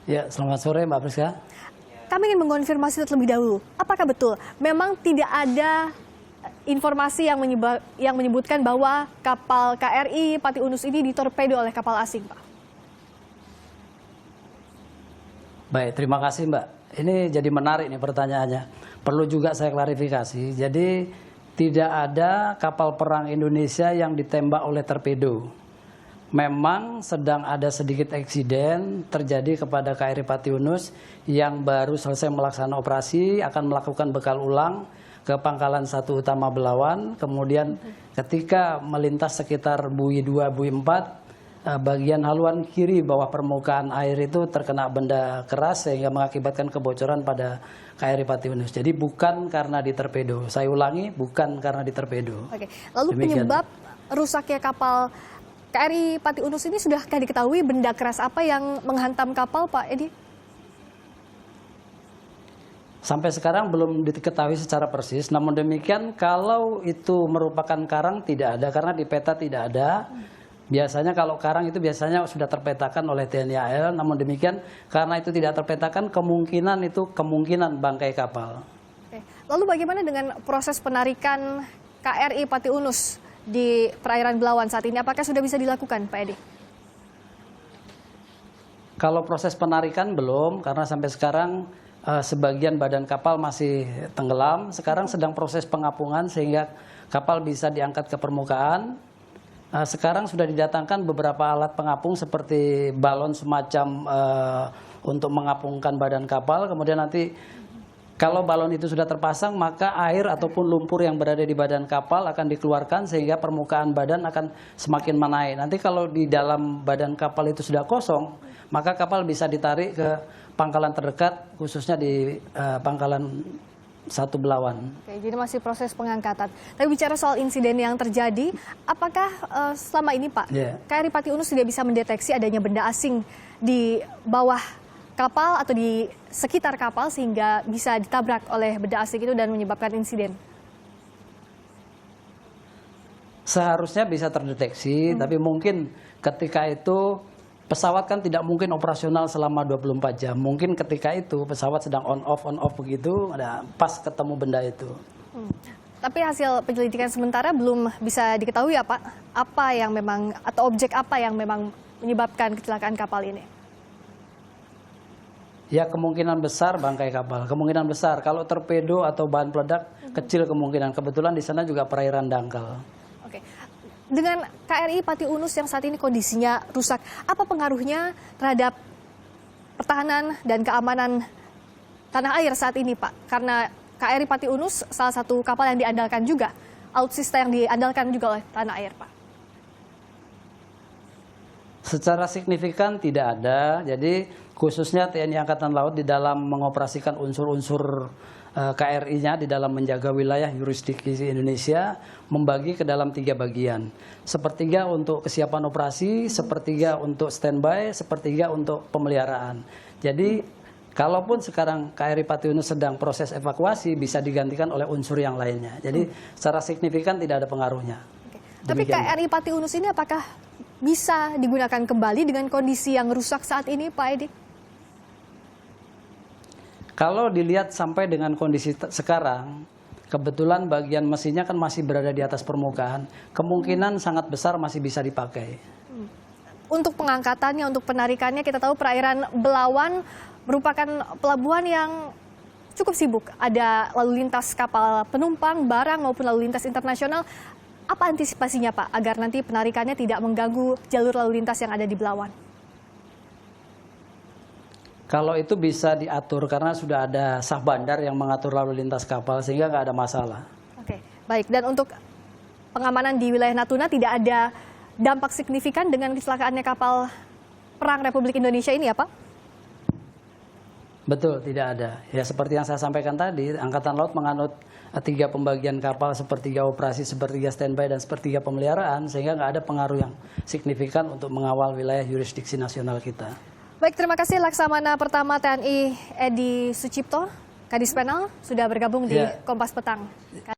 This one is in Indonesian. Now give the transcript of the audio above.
Ya, selamat sore Mbak Priska. Kami ingin mengonfirmasi terlebih dahulu, apakah betul memang tidak ada informasi yang menyebutkan bahwa kapal KRI Pati Unus ini ditorpedo oleh kapal asing, Pak? Baik, terima kasih Mbak. Ini jadi menarik nih pertanyaannya. Perlu juga saya klarifikasi. Jadi tidak ada kapal perang Indonesia yang ditembak oleh torpedo. Memang sedang ada sedikit eksiden terjadi kepada KRI Pati Unus yang baru selesai melaksanakan operasi, akan melakukan bekal ulang ke Pangkalan 1 Utama Belawan. Kemudian ketika melintas sekitar Bui 2, Bui 4, bagian haluan kiri bawah permukaan air itu terkena benda keras sehingga mengakibatkan kebocoran pada KRI Pati Unus. Jadi bukan karena ditorpedo. Saya ulangi, bukan karena ditorpedo. Oke. Lalu demikian. Penyebab rusaknya kapal KRI Pati Unus ini sudahkah diketahui benda keras apa yang menghantam kapal, Pak Edi? Sampai sekarang belum diketahui secara persis. Namun demikian kalau itu merupakan karang tidak ada, karena di peta tidak ada. Biasanya kalau karang itu biasanya sudah terpetakan oleh TNI AL. Namun demikian karena itu tidak terpetakan, kemungkinan bangkai kapal. Oke. Lalu bagaimana dengan proses penarikan KRI Pati Unus di perairan Belawan saat ini? Apakah sudah bisa dilakukan, Pak Edi? Kalau proses penarikan belum, karena sampai sekarang sebagian badan kapal masih tenggelam. Sekarang sedang proses pengapungan sehingga kapal bisa diangkat ke permukaan. Sekarang sudah didatangkan beberapa alat pengapung seperti balon semacam untuk mengapungkan badan kapal. Kemudian nanti kalau balon itu sudah terpasang, maka air ataupun lumpur yang berada di badan kapal akan dikeluarkan sehingga permukaan badan akan semakin menaik. Nanti kalau di dalam badan kapal itu sudah kosong, maka kapal bisa ditarik ke pangkalan terdekat, khususnya di Pangkalan 1 Belawan. Oke, jadi masih proses pengangkatan. Tapi bicara soal insiden yang terjadi, apakah selama ini Pak, KRI Pati Unus tidak bisa mendeteksi adanya benda asing di bawah kapal atau di sekitar kapal sehingga bisa ditabrak oleh benda asing itu dan menyebabkan insiden? Seharusnya bisa terdeteksi, tapi mungkin ketika itu pesawat kan tidak mungkin operasional selama 24 jam. Mungkin ketika itu pesawat sedang on off begitu, ada pas ketemu benda itu. Tapi hasil penyelidikan sementara belum bisa diketahui ya Pak, apa yang memang atau objek apa yang memang menyebabkan kecelakaan kapal ini? Ya kemungkinan besar bangkai kapal, kemungkinan besar. Kalau torpedo atau bahan peledak kecil kemungkinan. Kebetulan di sana juga perairan dangkal. Oke. Dengan KRI Pati Unus yang saat ini kondisinya rusak, apa pengaruhnya terhadap pertahanan dan keamanan tanah air saat ini, Pak? Karena KRI Pati Unus salah satu kapal yang diandalkan juga, alutsista yang diandalkan juga oleh tanah air, Pak. Secara signifikan tidak ada. Jadi khususnya TNI Angkatan Laut di dalam mengoperasikan unsur-unsur KRI-nya di dalam menjaga wilayah yurisdiksi Indonesia membagi ke dalam 3 bagian. Sepertiga untuk kesiapan operasi, sepertiga untuk standby, sepertiga untuk pemeliharaan. Jadi kalaupun sekarang KRI Pati Unus sedang proses evakuasi bisa digantikan oleh unsur yang lainnya. Jadi secara signifikan tidak ada pengaruhnya. Tapi KRI Pati Unus ini apakah bisa digunakan kembali dengan kondisi yang rusak saat ini, Pak Edi? Kalau dilihat sampai dengan kondisi sekarang, kebetulan bagian mesinnya kan masih berada di atas permukaan, kemungkinan sangat besar masih bisa dipakai. Untuk pengangkatannya, untuk penarikannya, kita tahu perairan Belawan merupakan pelabuhan yang cukup sibuk. Ada lalu lintas kapal penumpang, barang maupun lalu lintas internasional. Apa antisipasinya Pak agar nanti penarikannya tidak mengganggu jalur lalu lintas yang ada di Belawan? Kalau itu bisa diatur karena sudah ada sah bandar yang mengatur lalu lintas kapal sehingga nggak ada masalah. Oke, baik. Dan untuk pengamanan di wilayah Natuna tidak ada dampak signifikan dengan kecelakaannya kapal perang Republik Indonesia ini ya Pak? Betul, tidak ada. Ya seperti yang saya sampaikan tadi, Angkatan Laut menganut 3 pembagian kapal, sepertiga operasi, sepertiga standby, dan sepertiga pemeliharaan, sehingga nggak ada pengaruh yang signifikan untuk mengawal wilayah yurisdiksi nasional kita. Baik, terima kasih Laksamana Pertama TNI Edi Sucipto, Kadis Penal, sudah bergabung di Kompas Petang.